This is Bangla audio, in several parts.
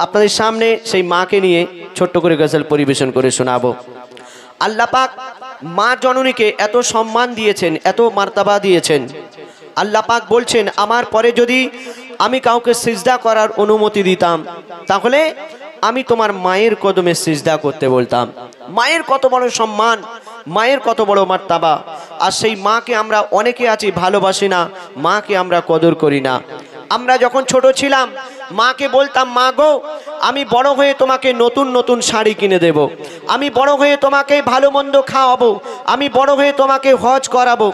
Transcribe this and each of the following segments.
আপনাদের সামনে সেই মাকে নিয়ে ছোট্ট করে গজল পরিবেশন করে শোনাবো। আল্লাহ পাক মা জননীকে এত সম্মান দিয়েছেন, এত মার্তাবা দিয়েছেন। আল্লাহ পাক বলছেন, আমার পরে যদি আমি কাউকে সিজদা করার অনুমতি দিতাম তাহলে আমি তোমার মায়ের কদমে সিজদা করতে বলতাম। মায়ের কত বড় সম্মান, মায়ের কত বড় মার্তাবা। আর সেই মাকে আমরা অনেকে আছি ভালোবাসি না, মাকে আমরা কদর করি না। আমরা যখন ছোট ছিলাম মাকে বলতাম, মা গো আমি বড় হয়ে তোমাকে নতুন নতুন শাড়ি কিনে দেব, আমি বড় হয়ে তোমাকে ভালো মন্দ খাওয়াবো, আমি বড় হয়ে তোমাকে হজ করাবো।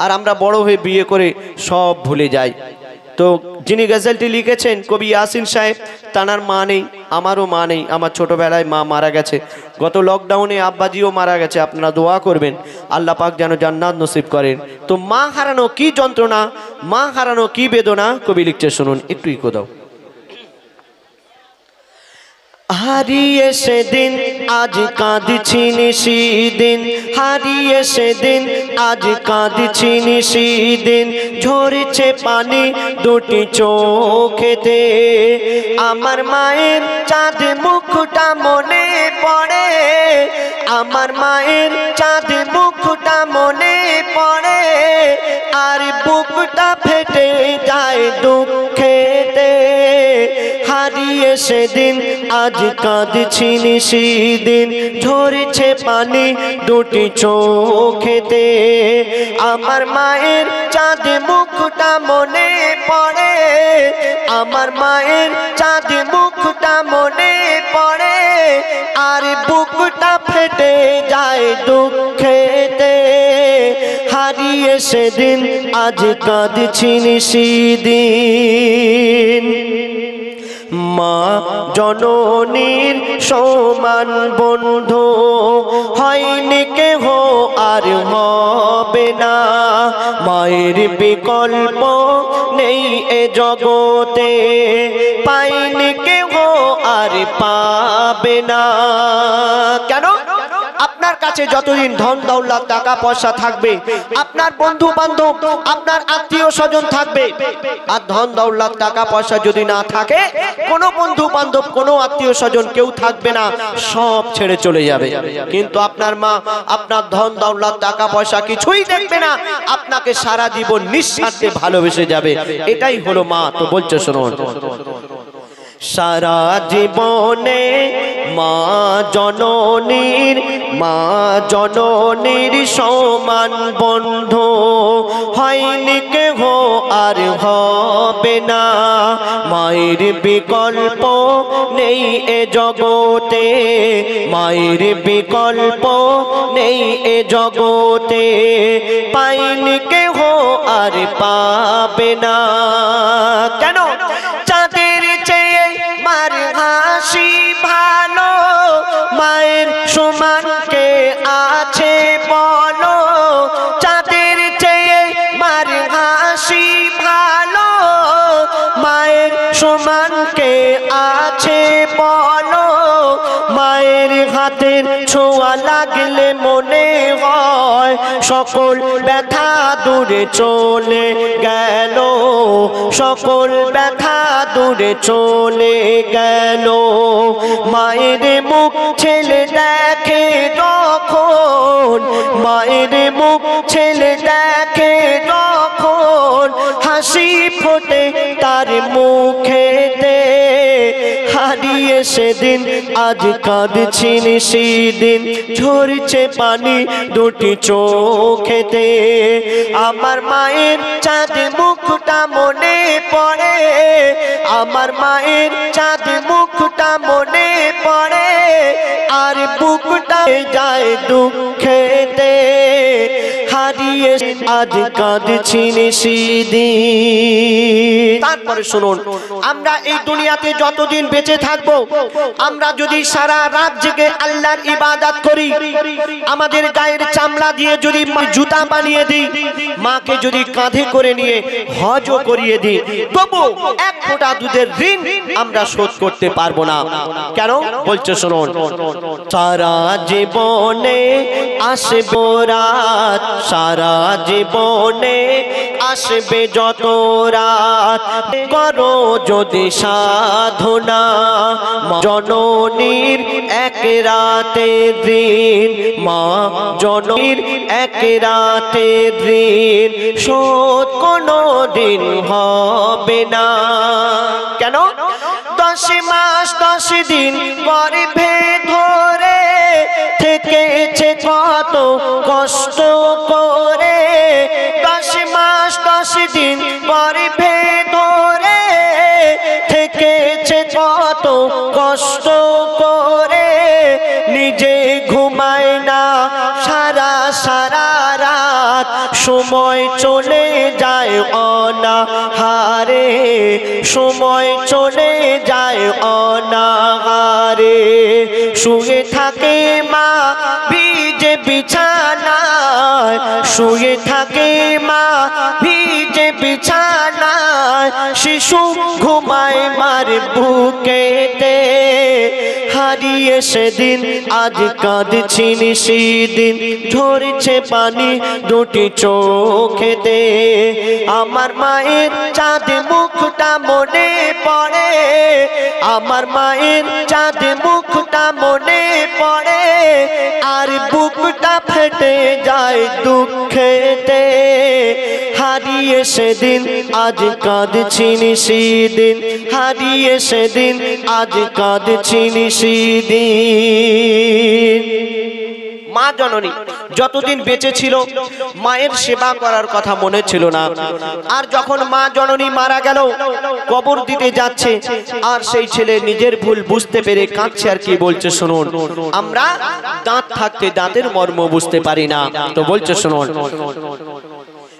আর আমরা বড় হয়ে বিয়ে করে সব ভুলে যাই। তো যিনি গজলটি লিখেছেন কবি ইয়াসিন সাহেব, তানার মা নেই, আমারও মা নেই। আমার ছোটোবেলায় মা মারা গেছে, গত লকডাউনে আব্বাজিও মারা গেছে। আপনারা দোয়া করবেন আল্লাহ পাক যেন জান্নাত নসিব করেন। তো মা হারানো কি যন্ত্রণা, মা হারানো কি বেদনা, কবি লিখছে শুনুন, একটু ইকো দাও। হারিয়ে সেদিন আজ কাঁদছি নিশিদিন, হারিয়ে সেদিন আজ কাঁদছি নিশিদিন, ঝরছে পানি দুটি চোখেতে, আমার মায়ের চাঁদ মুখটা মনে পড়ে, আমার মায়ের চাঁদ মুখটা মনে পড়ে, আর বুকটা ফেটে যায় দুঃখেতে। হারিয়ে সেদিন আজ কাঁদছি নিশিদিন, ঝরছে পানি দুটি চোখেতে, আমার মায়ের চাঁদ মুখটা মনে পড়ে, আমার মায়ের চাঁদ মুখটা মনে পড়ে, আর বুকটা ফেটে যায় দুঃখেতে। হারিয়ে সেদিন আজ কাঁদছি নিশিদিন, মা জননীর সমান বন্ধু হয়নি কেহ আর হবে না, মায়ের বিকল্প নেই এ জগতে, পাইনি কেহ আর পাবে না। কেন? আপনার কাছে যতদিন ধন দৌলত টাকা পয়সা থাকবে, আপনার বন্ধু বান্ধব আপনার আত্মীয় স্বজন থাকবে, আর ধন দৌলত টাকা পয়সা যদি না থাকে, কোনো বন্ধু বান্ধব কোনো আত্মীয় স্বজন কেউ থাকবে না, সব ছেড়ে চলে যাবে। কিন্তু আপনার মা আপনার ধন দৌলত টাকা পয়সা কিছুই দেখবে না, আপনাকে সারা জীবন নিঃস্বার্থে ভালোবেসে যাবে। এটাই হলো মা। তো বলছে শুনুন, সারা জীবনে মা জননীর সমান বন্ধু হয়নি কেহ আর হবে না, মায়ের বিকল্প নেই এ জগতে, মায়ের বিকল্প নেই এ জগতে, পাইনি কেহ আর পাবে না। কেন? চাঁদের চেয়ে মার হাসি ভালো, মায়ের সমান কে আছে বলো, চাঁদের চেয়ে মার হাসি ভালো, মায়ের সমান কে আছে বলো, মায়ের হাতের ছোঁয়া লাগলে মনে হয় সকল ব্যথা দূরে চলে গেল, সকল ব্যথা দূরে চলে গেল, মায়ের মুখ ছেলে দেখে যখন, মায়ের মুখ ছেলে দেখে যখন, হাসি ফোটে তার মুখেতে। হারিয়ে সেদিন আজ কাঁদছি নিশিদিন, ঝরছে পানি দুটি চোখেতে, আমার মায়ের চাঁদ মুখটা মনে পড়ে, আমার মায়ের চাঁদ মুখটা মনে পড়ে, আর বুকটা যায় দুঃখেতে। হারিয়ে আজ কাঁদছি নিশিদিন। তারপরে শুনুন, আমরা এই দুনিয়াতে যতদিন বেঁচে থাকবো, আমরা যদি সারা রাত জেগে আল্লাহর ইবাদত করি, আমাদের গায়ের চামড়া দিয়ে যদি জুতা বানিয়ে দিই, মাকে যদি কাঁধে করে নিয়ে হজও করিয়ে দিই, তবু এক ফোঁটা দুধের ঋণ আমরা শোধ করতে পারবো না। কেন? বলছে শুনুন, সারা জীবনে আসবো রাত, সারা জীবনে আসবে যত রাত করো যদি সাধনা জননীর এক রাতে দিন মা জননীর এক রাতে দিন শোধ কোনো দিন হবে না কেন 10 মাস 10 দিন গর্ভে ধরে থেকেছে কত কষ্ট করে 10 মাস 10 দিন গর্ভে ধরে থেকেছে কত কষ্ট করে নিজে ঘুমায় না সারা সারা রাত সময় চলে যায় অনাহারে সময় চলে যায় অনাহারে শুয়ে থাকে মা ভিজে বিছানায় শুয়ে থাকে মা ভিজে বিছানায় শিশু ঘুমায় মার বুকেতে হারিয়ে সেদিন আজ কাঁদছি সেদিন ঝরছে পানি দুটি চোখেতে আমার মায়ের চাঁদ মুখটা মনে পড়ে আমার মায়ের চাঁদ মুখটা মনে পড়ে আর বুকটা ফেটে যায় দুঃখেতে হারিয়ে সেদিন আজ কাঁদছি সেদিন হারিয়ে সেদিন আজ কাঁদছি সেদিন মা জননী যতদিন বেঁচে ছিল মায়ের সেবা করার কথা মনে ছিল না আর যখন মা জননী মারা গেল কবর দিতে যাচ্ছে আর সেই ছেলে নিজের ভুল বুঝতে পেরে কাঁদছে আর কি বলছে শুনুন আমরা দাঁত থাকতে দাঁতের মর্ম বুঝতে পারি না তো বলছে শুনুন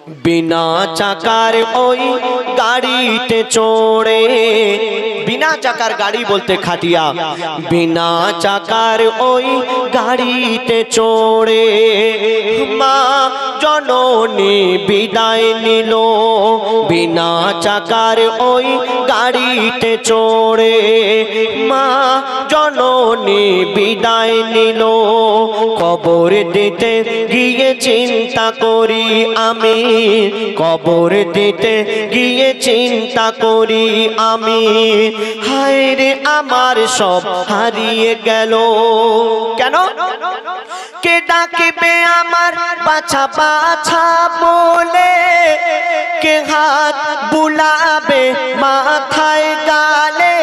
बिना चाकार ओई गाड़ीते चोड़े बिना चाकार गाड़ी बोलते खाटिया बिना चाकार ओई गाड़ीते चोड़े माँ जननी विदाय निलो बिना चाकार ओई गाड़ीते चोड़े माँ जननी विदाय निलो कबर दिते गिये चिंता करी आमी কবর দিতে গিয়ে চিন্তা করি আমি হায় রে আমার সব হারিয়ে গেল কেন কে ডাকবে আমার বাছা বাছা বলে কে হাত বুলাবে মাথায় গালে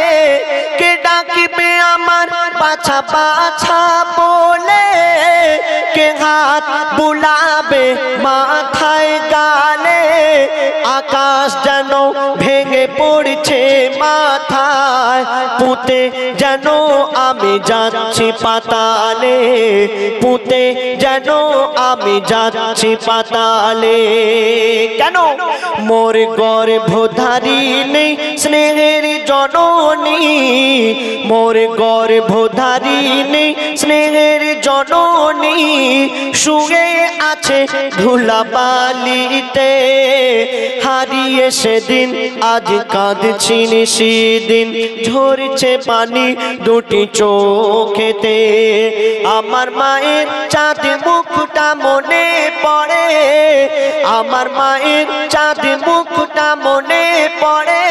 কে ডাকবে আমার বাছা বাছা বলে কে হাত বুলাবে মাথায় গালে আকাশ যেন ভেঙে পড়ছে মাথায় পুঁতে যেন আমি যাচ্ছি পাতালে পুঁতে যেন আমি যাচ্ছি পাতালে কেন মোর গর্ভধারী নেই স্নেহের জননী মোর গর্ভধারী নেই স্নেহের জননী শুয়ে আছে ধুলাবালিতে হারিয়ে সেদিন আজ কাঁদছি সেদিন ঝরছে পানি দুটি চোখেতে আমার মায়ের চাঁদ মুখটা মনে পড়ে আমার মায়ের চাঁদ মুখটা মনে পড়ে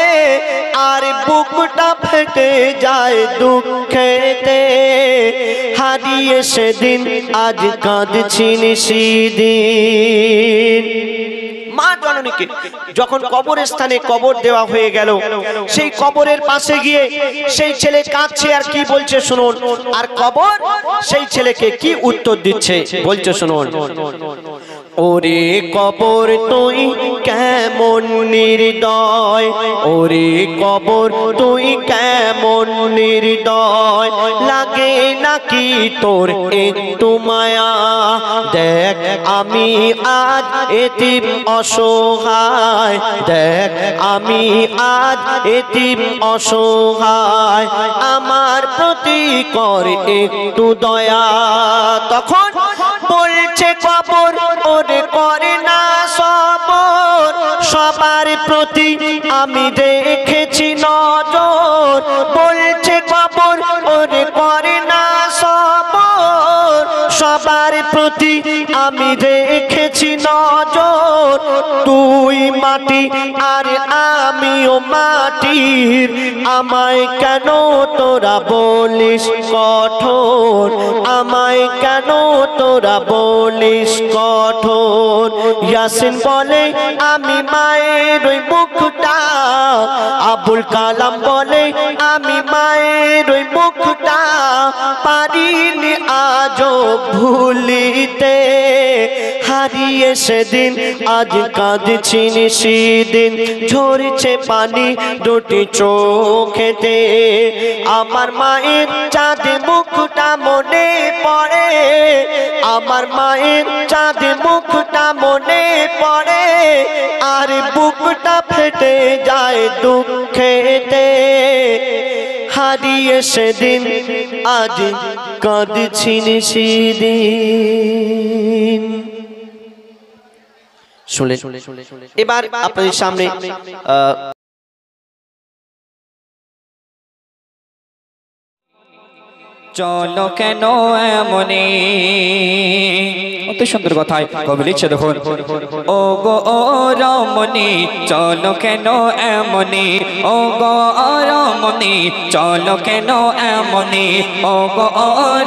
আর বুকটা ফেটে যায় দুঃখেতে হারিয়ে সেদিন আজ কাঁদছি সেদিন মা জননীকে যখন কবরস্থানে কবর দেওয়া হয়ে গেল সেই কবরের পাশে গিয়ে সেই ছেলে কাঁদছে আর কি বলছে শুনুন আর কবর সেই ছেলেকে কি উত্তর দিচ্ছে বলছে শুনুন ওরে কবর তুই কেমন নির্দয় ওরে কবর তুই কেমন নির্দয় লাগে নাকি তোর একটু মায়া দেখ আমি আজ এতিম অসহায় দেখ আমি আজ এতিম অসহায় আমার প্রতি কর একটু দয়া তখন বলছে কবর ওরে করে না সবর সবার প্রতি আমি দেখেছি নজর বলছে কবর ওরে করে না সবর সবার প্রতি আমি দেখেছি নজর হাজির, আমায় কেন তোরা বলিস কঠোর, আমায় কেন তোরা বলিস কঠোর। ইয়াসিন বলে আমি মায়ের ওই মুখটা, আবুল কালাম বলে আমি মায়ের ওই মুখটা পারিনি আজও ভুলিতে। হারিয়ে সেদিন আজ কাঁদছি সেদিন, ঝরছে পানি দুটি চোখেতে। আমার মায়ের চাঁদ মুখটা মনে পড়ে, আমার মায়ের চাঁদ মুখটা মনে পড়ে, আর বুকটা ফেটে যায় দুঃখেতে। হারিয়ে সেদিন আজ কাঁদছি সেদিন। শুনলেন? এবার আপনাদের সামনে চলো কেন এমনি, অতি সুন্দর কথায় কবি লিখছে দেখুন। ও গো রমণী চলো কেন এমনি, ও গো রমণী চলো কেন এমনি, ও গো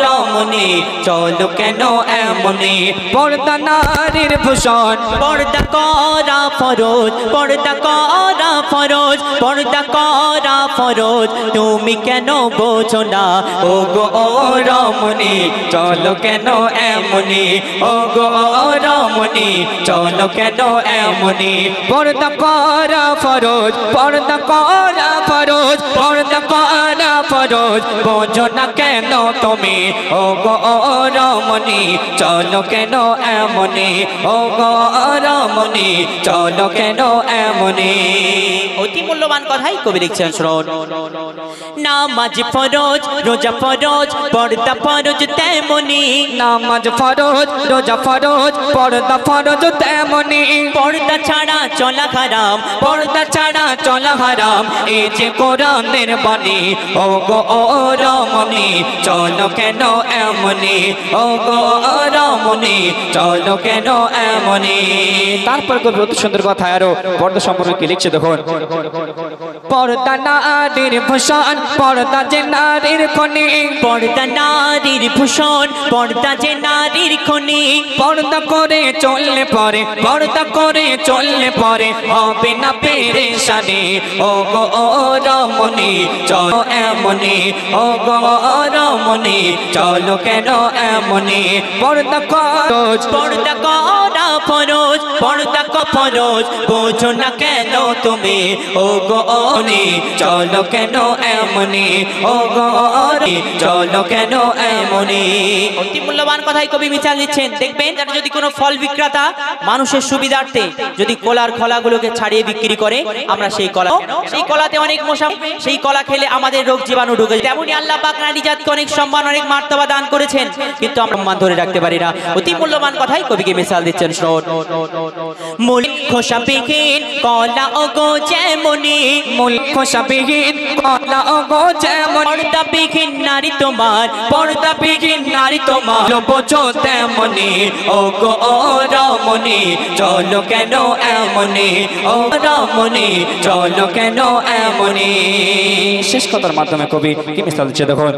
রমণী চলো কেন এমনি। পর্দা নারীর ভূষণ, পর্দা করা ফরজ, পর্দা করা ফরজ, পর্দা করা ফরজ, তুমি কেন বোঝো না। ও গো রমণী চলো কেন এমনি, ও গো রমণী চলো কেন এমনি। পর্দা করা ফরজ, পর্দা করা ফরজ, পর্দা করা ফরজ, বোঝো না কেন তুমি। ও গো রমণী চলো কেন এমনি, ও গো রমণী চলো কেন এমনি। অতি মূল্যবান কথাই কবি লিখছেন শুনুন। নামাজ ফরজ, রোজা ফরজ, পর্দা ফরজ তেমনি। নামাজ ফরজ, রোজা ফরজ, পর্দা ফরজ তেমনি। পর্দা ছাড়া চলা হারাম, পর্দা ছাড়া চলা হারাম, এই যে কোরআনের বাণী। ও গো রমণী চলো কেন এমনি, ও গো রমণী চলো কেন এমনি। তারপর কবি অতি সুন্দর কথা আরো পর্দা সম্পর্কে কি লিখছে দেখুন। পর্দা নারীর ভূষণ, পর্দা যে নারীর খনি, পর্দা নারীর ভূষণ, পর্দা যে নারীর খনি। পর্দা করে চললে পরে, পর্দা করে চললে পরে হবে না পেরেশানি। ও গো রমণী চলো এমনি, ও গো রমণী চলো কেন এমনি। পর্দা ফরজ, পর্দা করা ফরজ, পর্দা ফরজ, বোঝো না কেন তুমি। ও গো চলো কেন এমনি, ও গো চলো কেন এমনি। অতি মূল্যবান কথাই কবি মিশাল দিচ্ছেন। দেখবেন যদি কোনো ফল বিক্রেতা মানুষের সুবিধার্থে যদি কলার খোলাগুলোকে ছাড়িয়ে বিক্রি করে, আমরা সেই কলাতে অনেক মশা, সেই কলা খেলে আমাদের রোগ জীবাণু ঢুকে যায়। তেমনি আল্লাহ পাক নারী জাতকে অনেক সম্মান, অনেক মার্তবা দান করেছেন, কিন্তু আমরা সম্মান ধরে রাখতে পারি না। অতি মূল্যবান কথাই কবিকে মিশাল দিচ্ছেন শুনুন। মূল খোসা বিহীন কলা ও গো যেমনি, মূল খোসা বিহীন কলা ও গো যেমন। পর্দা বিহীন নারী তোমার, পর্দা বিহীন নারী তোমার বোঝো তেমনি। ও গো রমণী চলো কেন এমনি, ও রমণী চলো কেন এমনি। শেষ কথার মাধ্যমে কবি কি মিশাল দিচ্ছে দেখুন।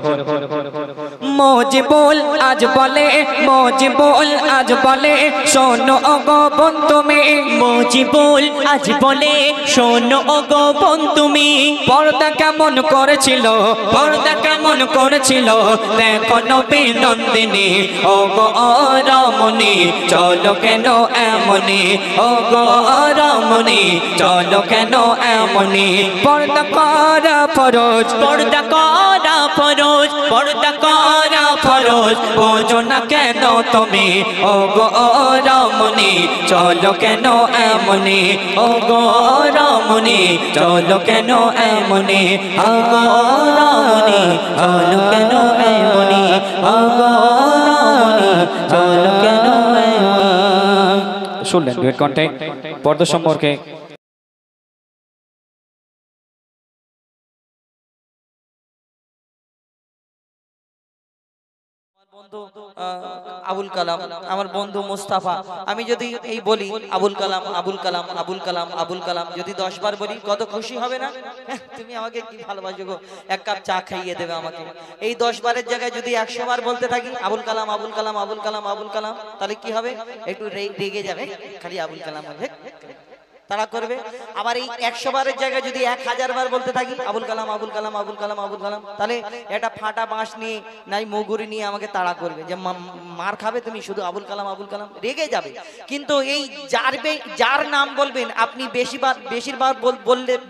মজিবুল আজ বলে, মজিবুল আজ বলে, শোনো ও গো বোন তুমি। মজিবুল আজ বলে, শোনো ও গো বোন তুমি। পর্দা কেমন করেছিল, পর্দা কেমন করেছিল দেখো নবী নন্দিনী। ও গো রমণী চলো কেন এমনি, ও গো রমণী চলো কেন এমনি। পর্দা করা ফরজ, পর্দা করা ফরজ, পর্দা করা ফরজ, বোঝো না কেন তুমি। ও গো রমণী চলো কেন এমনি, ও গো রমণী চলো কেন এমনি। ও গো রমণী চলো কেন এমনি, ও গো রমণী চলো কেন এমনি। শুনলেন ডুয়েট কণ্ঠে পর্দা সম্পর্কে বন্ধু আবুল কালাম, আমার বন্ধু মুস্তাফা, আমি যদি এই বলি আবুল কালাম আবুল কালাম আবুল কালাম আবুল কালাম, যদি 10 বার বলি কত খুশি হবে না? তুমি আমাকে কি ভালোবাসো গো, এক কাপ চা খাইয়ে দেবে আমাকে। এই 10 বারের জায়গায় যদি 100 বার বলতে থাকি আবুল কালাম আবুল কালাম আবুল কালাম আবুল কালাম, তাহলে কি হবে? একটু রেগে যাবে, খালি আবুল কালাম বলবে, তারা করবে। আবার এই 100 বারের জায়গায় যদি 1000 বার বলতে থাকি আবুল কালাম আবুল কালাম আবুল কালাম আবুল কালাম, তাহলে এটা ফাটা বাঁশ নিয়ে নাই মুগুরি নিয়ে আমাকে তাড়া করবে যে মার খাবে তুমি, শুধু আবুল কালাম আবুল কালাম, রেগে যাবে। কিন্তু এই যার নাম বলবেন আপনি বেশিরবার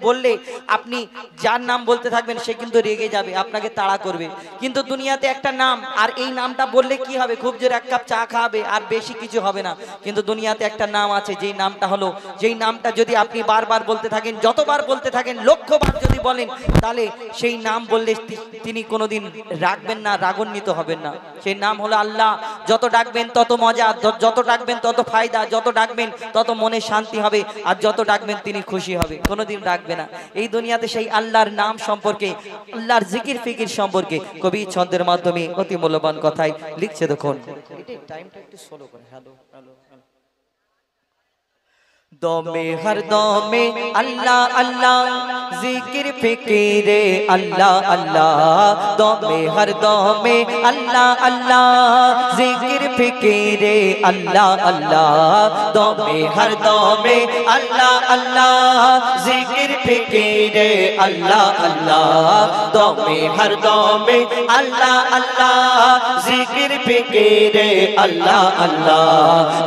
বললে আপনি যার নাম বলতে থাকবেন সে কিন্তু রেগে যাবে, আপনাকে তাড়া করবে। কিন্তু দুনিয়াতে একটা নাম, আর এই নামটা বললে কি হবে? খুব জোর 1 কাপ চা খাবে, আর বেশি কিছু হবে না। কিন্তু দুনিয়াতে একটা নাম আছে, যেই নামটা হলো, যেই নামটা যদি আপনি বারবার বলতে থাকেন, যতবার বলতে থাকেন, লক্ষবার যদি বলেন, তাহলে সেই নাম বললে তিনি কোনোদিন রাখবেন না, রাগান্বিত হবেন না। সেই নাম হলো আল্লাহ। যত ডাকবেন তত মজা, যত ডাকবেন তত ফায়দা, যত ডাকবেন তত মনে শান্তি হবে, আর যত ডাকবেন তিনি খুশি হবে, কোনোদিন ডাকবে না। এই দুনিয়াতে সেই আল্লাহর নাম সম্পর্কে, আল্লাহর জিকির ফিকির সম্পর্কে কবি ছন্দের মাধ্যমে অতি মূল্যবান কথাই লিখছে। দেখুন টাইমটা একটু স্লো করে, হ্যালো হ্যালো দমে হর দমে আল্লাহ আল্লাহ জিকির ফিকিরে আল্লাহ আল্লাহ, দমে হর দমে আল্লাহ আল্লাহ জিকির ফিকিরে আল্লাহ আল্লাহ, দমে হর দমে আল্লাহ আল্লাহ জিকির ফিকিরে আল্লাহ আল্লাহ, দমে হর দমে আল্লাহ আল্লাহ জিকির ফিকিরে আল্লাহ আল্লাহ।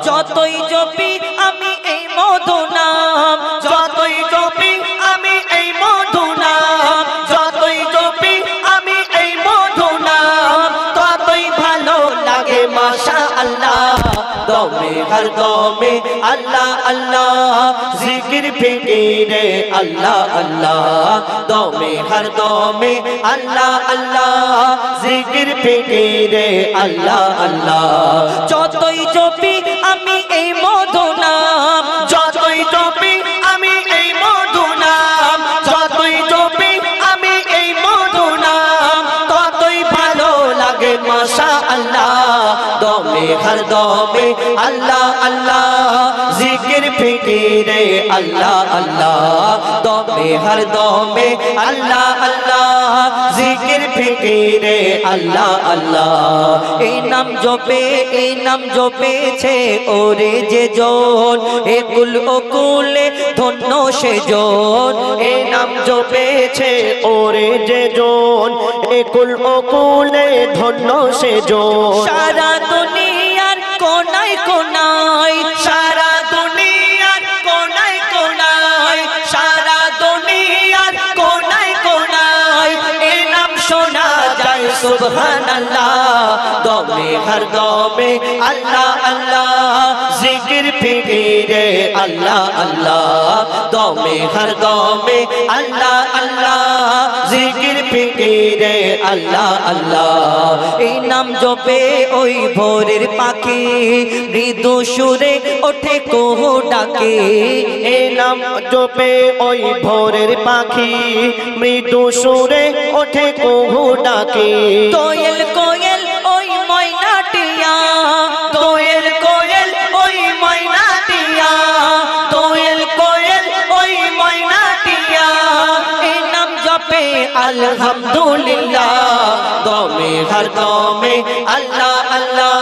যতই জপি আমি এই মধু নাম, যতই জপি আমি এই মধু নাম, যতই জপি আমি এই মধু নাম, ততই ভালো লাগে মাশাআল্লাহ। দমে হর দমে আল্লাহ আল্লাহ জিকির ফিকিরে আল্লাহ আল্লাহ, দমে হর দমে আল্লাহ আল্লাহ জিকির ফিকিরে আল্লাহ আল্লাহ। যতই জপি আমি এই মধু নাম, যতই জপি আমি এই মধু নাম, যতই জপি আমি এই মধু নাম, ততই ভালো লাগে মাশাআল্লাহ। দমে হর দমে আল্লাহ আল্লাহ জিকির ফিকিরে আল্লাহ আল্লাহ, দমে হর দমে আল্লাহ আল্লাহ জিকির ফিকিরে আল্লাহ আল্লাহ। এই নাম জপেছে ওরে যে জন, এ কুল ও কুলে ধন্য সে জন। এই নাম জপেছে ওরে যে জন, এ কুল ও কুলে ধন্য সে জন। সারা দুনিয়ার কোনায় কোনায়, সারা দুনিয়ার কোনায় কোনায়, সারা দুনিয়ার কোনায় কোনায় এই নাম শোনা যায় সুবহানাল্লাহ। দমে হর দমে আল্লাহ আল্লাহ জিকির ফিকিরে আল্লাহ আল্লাহ, দমে হর দমে আল্লাহ আল্লাহ জিকির ফিকিরে আল্লাহ আল্লাহ। এই নাম জপে ওই ভোরের পাখি মৃদু সুরে ওঠে কোহো ডাকে, এই নাম জপে ওই ভোরের পাখি মৃদু সুরে ওঠে কোহো ডাকে। কোয়েল কোয়েল ওই ময়নাটিয়া, কোয়েল কোয়েল ওই ময়নাটিয়া, কোয়েল কোয়েল ওই ময়নাটিয়া এই নাম জপে আলহামদুলিল্লাহ। দমে হর দমে আল্লাহ আল্লাহ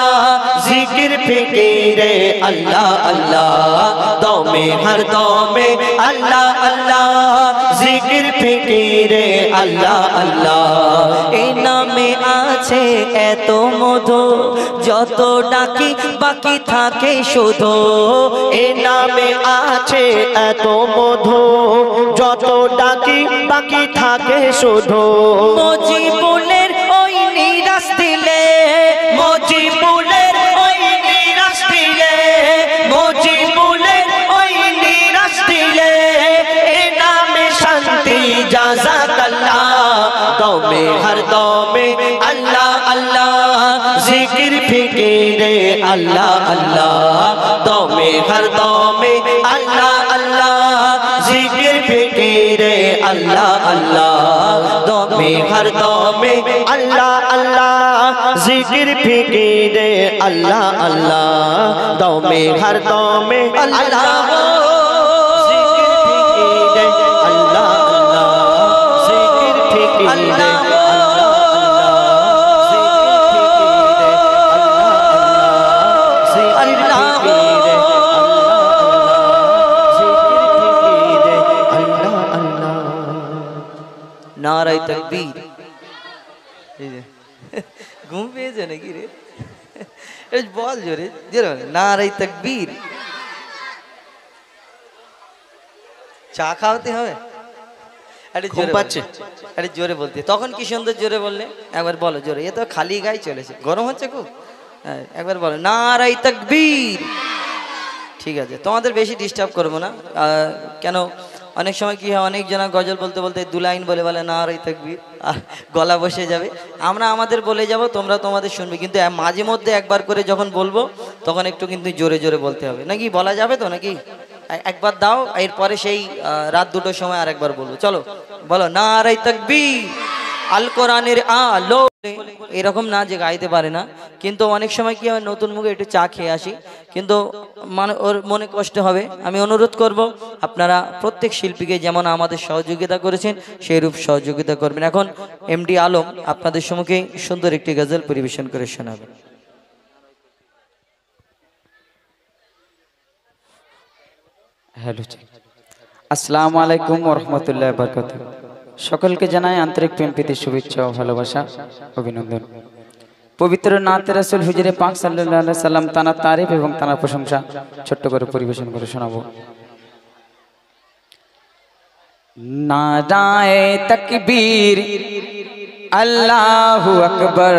জিকির ফিকিরে আল্লাহ আল্লাহ, দমে হর দমে আল্লাহ আল্লাহ জিকির ফিকিরে আল্লাহ আল্লাহ। এই নামে আছে এত মধু, যত ডাকি বাকি থাকে শুধু। এই নামে আছে এত মধু, যত ডাকি বাকি থাকে শুধু। মজিবুলের ওই নিরাশ দিলে, মজিবুলের ওই নিরাশ দিলে, মজিবুলের ওই নিরাশ দিলে এ নামে শান্তি জাযাকাল্লাহ। দমে হর দমে আল্লাহ আল্লাহ জিকির ফিকিরে আল্লাহ আল্লাহ, দমে হর দমে আল্লাহ আল্লাহ জিকির ফিকিরে আল্লাহ আল্লাহ, দমে में हर दौमे अल्लाह अल्लाह जिक्र फिकीरे अल्लाह अल्लाह दौ में हर दौमे अल्लाह जिक्र फिकीरे अल्लाह अल्लाह जिक्र फिकीरे नाराय तकबीर घूम पेয়েছে নাকি রে এই বল জোরে জোরে নারায় তাকবীর চা খাওয়াতে হবে আরে জোরে পাচ্ছে আরে জোরে বলতে তখন কি সুন্দর জোরে বললে একবার বলো জোরে এ তো খালি গায়ে চলেছে গরম হচ্ছে খুব একবার বলো নারায় তাকবীর ঠিক আছে তোমাদের বেশি ডিস্টার্ব করব না কেন অনেক সময় কি হয় অনেক জন গজল বলতে বলতে দু লাইন বলে বলে নারায় তাকবীর আর গলা বসে যাবে আমরা আমাদের বলে যাব তোমরা তোমাদের শুনবে কিন্তু মাঝে মধ্যে একবার করে যখন বলবো তখন একটু কিন্তু জোরে জোরে বলতে হবে নাকি বলা যাবে তো নাকি একবার দাও এরপরে সেই রাত দুটোর সময় আরেকবার বলবো চলো বলো নারায় তাকবীর আল কোরআনের আলো এরকম না যে গাইতে পারে না কিন্তু অনেক সময় কি হয় নতুন মুখে একটু চা খেয়ে আসি কিন্তু মানে ওর মনে কষ্ট হবে আমি অনুরোধ করব আপনারা প্রত্যেক শিল্পীকে যেমন আমাদের সহযোগিতা করেছেন সেই রূপ সহযোগিতা করবেন এখন এমডি আলম আপনাদের সম্মুখে সুন্দর একটি গজল পরিবেশন করে শোনাবেন হ্যালো আসসালামু আলাইকুম ওয়া রাহমাতুল্লাহি ওয়া বারাকাতুহু সকলকে জানাই আন্তরিক প্রেম প্রীতি শুভেচ্ছা ও ভালোবাসা অভিনন্দন পবিত্র নাতে রাসূল হুজুরে পাক সাল্লাল্লাহু আলাইহি সাল্লাম তার তারিফ এবং তার প্রশংসা ছোট্ট করে পরিবেশন করে শোনাবো নারায়ে তাকবীর আল্লাহু আকবার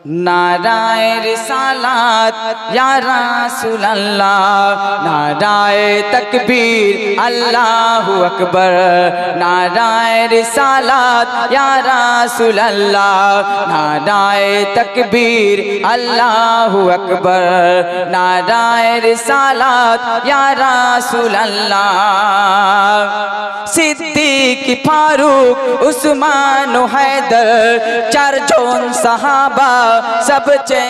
नाराए रिसालत या रसूल अल्लाह नाराए तकबीर अल्लाहु अकबर नाराए रिसालत या रसूल अल्लाह नाराए तकबीर अल्लाहु अकबर नाराए रिसालत या रसूल अल्लाह सिद्दीक फारूक उस्मान हैदर चारजोन सहाबा सबसे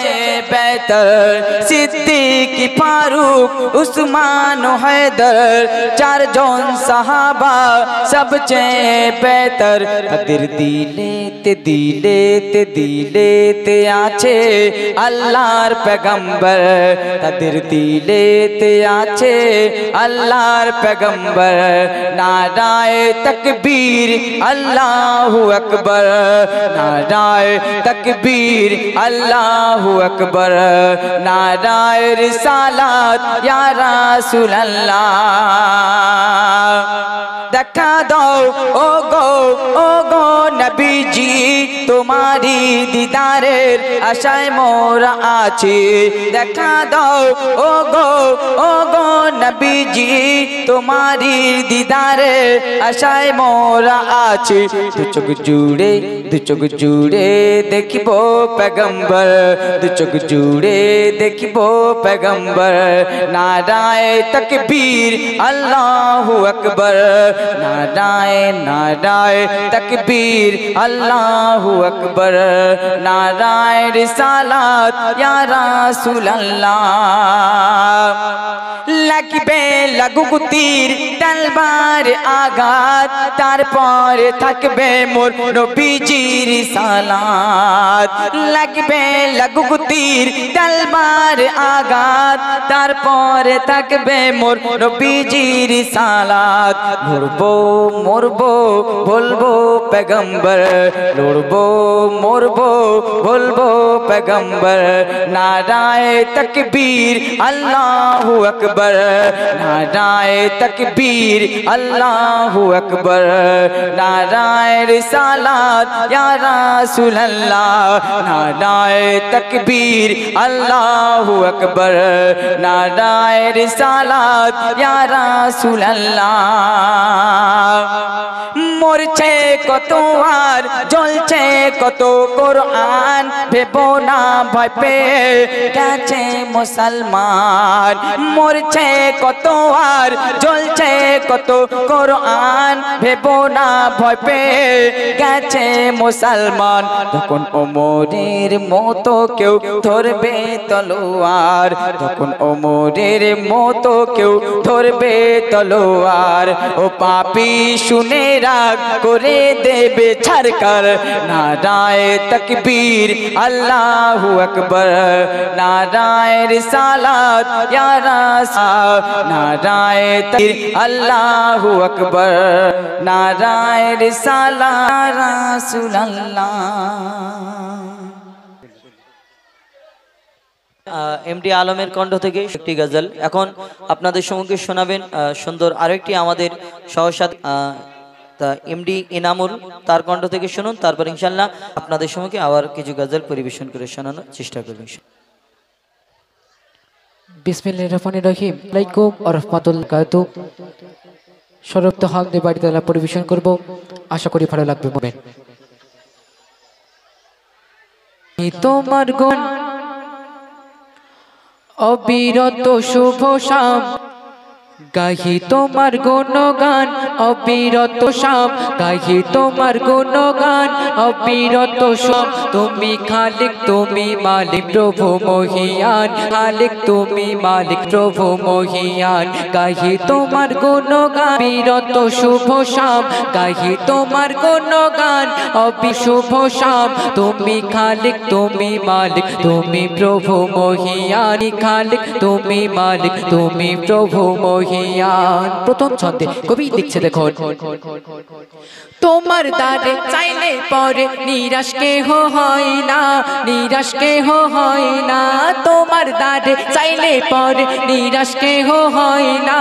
बेहतर सिद्दीक फारूक उस्मान हैदर चारजोन सहाबा सबसे बेहतर ताদের দিলেতে দিলেতে দিলেতে আছে আল্লাহর পয়গম্বর তাদের দিলেতে আছে আল্লাহর পয়গম্বর নারায়ে তাকবীর আল্লাহু আকবার নারায়ে তাকবীর अल्लाहु अकबर नाराए रिसालत या रसूल अल्लाह দেখা দাও ও গো নবীজি তোমারি দিদারের আশায় মোরা আছি দেখা দাও ও গো নবীজি তোমারি দিদারের আশায় মোরা আছি দু চোখ জুড়ে দেখিব पैगंबर दु चोख जुड़े देखिबो पैगंबर नाराए तकबीर अल्लाहु अकबर नाराए तकबीर अल्लाहु अकबर नाराए रिसालत या रसूल अल्लाह লাগবে লাগুক তীর তলবার আঘাত তারপর থাকবে মোর নবীজির সালাত লাগবে লাগুক তীর তলবার আঘাত তারপর থাকবে মোর নবীজির সালাত মরবো বলবো पैगंबर মরবো বলবো पैगंबर नाराए तकबीर अल्लाहु अकबर नाराए तकबीर अल्लाहु अकबर नाराए रिसालत या रसूल अल्लाह नाराए तकबीर अल्लाहु अकबर नाराए रिसालत या रसूल अल्लाह মরছে কত আর জ্বলছে পড়ছে কত কোরআন ভেবো না ভয় পেয়ে গেছে মুসলমান মরছে কত আর জ্বলছে কত কোরআন ভেবো না ভয় পেয়ে গেছে মুসলমান তখন ওমরের মতো কেউ ধরবে তলোয়ার তখন ওমরের মতো কেউ ধরবে তলোয়ার ও পাপী শুনে রাগ করে দেবে ছাড়কার নারায়ে তাকবীর আল্লাহু আকবার নারায়ে রিসালাত ইয়া রাসূল নারায়ে তাকবীর আল্লাহু আকবার নারায়ে রিসালাত রাসূলুল্লাহ। এমডি আলমের কণ্ঠ থেকে একটি গজল এখন আপনাদের সম্মুখে শোনাবেন সুন্দর আরেকটি আমাদের সহসাথী তা এমডি ইনামুল তার কণ্ঠ থেকে শুনুন তারপর ইনশাআল্লাহ আপনাদের সম্মুখে আবার কিছু গজল পরিবেশন করে শোনানোর চেষ্টা করবেন। বিসমিল্লাহির রহমানির রহিম আলাইকুম ওয়া রাহমাতুল্লাহি ওয়া বারাকাতুহু সরপ্ত হামদে বাড়িতে পরিবেশন করব আশা করি ভালো লাগবে মোমেন তোমার গুণ অবিরত শুভ শাম গাহি তোমার গুণগান অবিরত শাম গাহি তোমার গুণগান অবিরত শাম তুমি খালিক তুমি মালিক প্রভু মহিয়ান খালিক তুমি মালিক প্রভু মহিয়ান গাহি তোমার গুণগান অবিরত শুভ শাম গাহি তোমার গুণগান অবিশুভ শাম তুমি খালিক তুমি মালিক তুমি প্রভু মহিয়ান খালিক তুমি মালিক তুমি প্রভু মহিয়ান। প্রথম ছন্দে কবি লিখছে দেখুন তোমার দ্বারে চাইলে পরে নিরাশ কেহ হয় না নিরাশ কেহ হয় না তোমার দ্বারে চাইলে পরে নিরাশ কেহ হয় না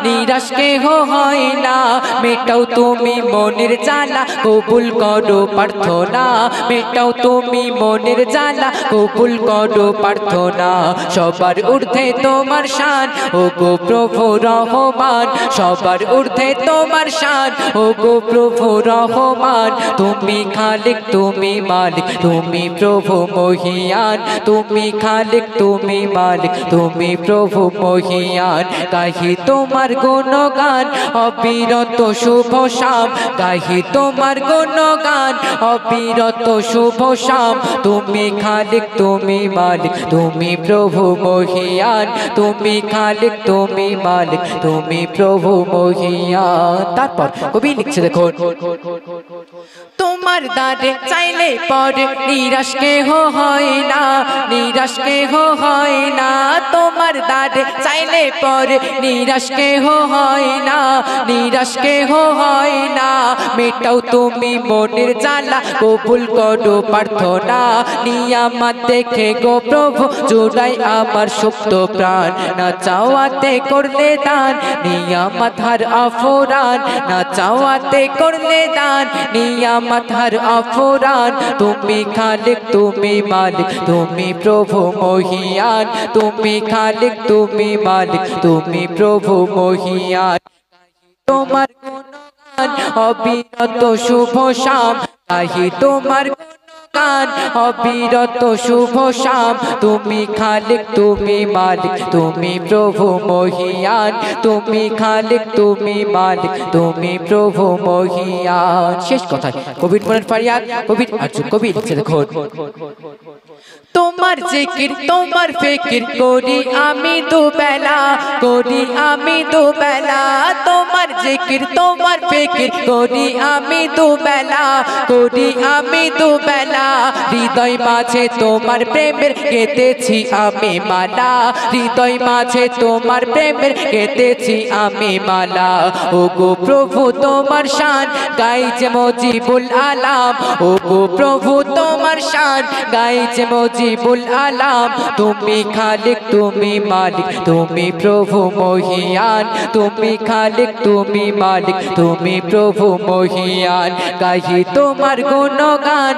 নিরাশ কেহ হয় না মেটাও তুমি মনের জ্বালা কবুল করো প্রার্থনা মেটাও তুমি মনের জ্বালা কবুল করো প্রার্থনা সবার ঊর্ধ্বে তোমার শান ও গো প্রভু রহমান সবার ঊর্ধ্বে তোমার শান ও গো প্রভু রহমান তুমি খালিক তুমি মালিক তুমি প্রভু মহিয়ান তুমি খালিক তুমি মালিক তুমি প্রভু মহিয়ান গাহি তোমার গুণগান অবিরত শুভ শাম গাহি তোমার গুণগান অবিরত শুভ শাম তুমি খালিক তুমি মালিক তুমি প্রভু মহিয়ান তুমি খালিক তুমি মালিক তুমি প্রভু মহিয়ান। তারপর কবি লিখছে দেখুন তোমার দ্বারে চাইলে পরে নিরাশ কেহ হয় না নিরাশ কেহ হয় না তোমার দ্বারে চাইলে পরে নিরাশ কেহ হয় না নিরাশ কেহ হয় না মেটাও তুমি মনের জ্বালা কবুল করো প্রার্থনা নিয়ামত দেখে গো প্রভু জোড়াই আমার সুপ্ত প্রাণ না চাওয়াতে করলে দান নিয়ামত হর আফরান না চাওয়াতে করলে দান নিয়ামত হর আফরান তুমি খালিক তুমি মালিক তুমি প্রভু মহিয়ান তুমি খালিক তুমি মালিক তুমি প্রভু মহিয়ান তোমার গুণগান অবিরত শুভ শাম গাহি তোমার গুণগান অবিরত শুভ শাম তুমি খালিক তুমি মালিক তুমি প্রভু মহিয়ান তুমি খালিক তুমি মালিক তুমি প্রভু মহিয়ান। শেষ কথায় কবির মনের ফারিয়াদ কবির আরজু কবি লিখছে দেখুন তোমার জিকির তোমার ফিকির করি আমি দুবেলা করি আমি দুবেলা তোমার জিকির তোমার ফিকির করি আমি দুবেলা করি আমি দুবেলা হৃদয় মাঝে তোমার প্রেমের গেঁথেছি আমি মালা হৃদয় মাঝে তোমার প্রেমের গেঁথেছি আমি মালা ও গো প্রভু তোমার শান গাইছে মজিবুল আলাম ও গো প্রভু তোমার শান গাইছে মজিবুল আলাম তুমি খালিক তুমি মালিক তুমি প্রভু মহিয়ান তুমি খালিক তুমি মালিক তুমি প্রভু মহিয়ান গাহি তোমার গুণগান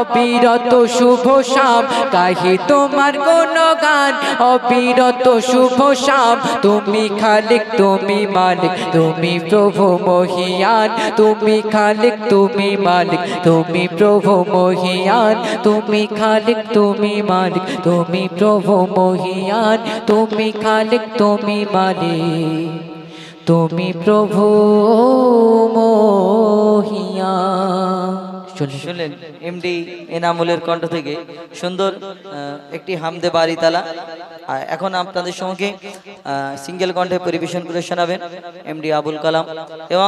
অবিরত শুভ শাম গাহি তোমার গুণগান অবিরত শুভ শাম তুমি খালিক তুমি মালিক তুমি প্রভু মহিয়ান তুমি খালিক তুমি মালিক তুমি প্রভু মহিয়ান তুমি খালিক তুমি মালিক তুমি প্রভু মহিয়ান তুমি খালিক তুমি মালিক তুমি প্রভু মহিয়ান। শুনলেন এমডি এনামুলের কণ্ঠ থেকে সুন্দর একটি হামদে বাড়ি তালা। এখন আপনাদের সঙ্গে সিঙ্গেল কণ্ঠে পরিবেশন করে শোনাবেন এমডি আবুল কালাম এবং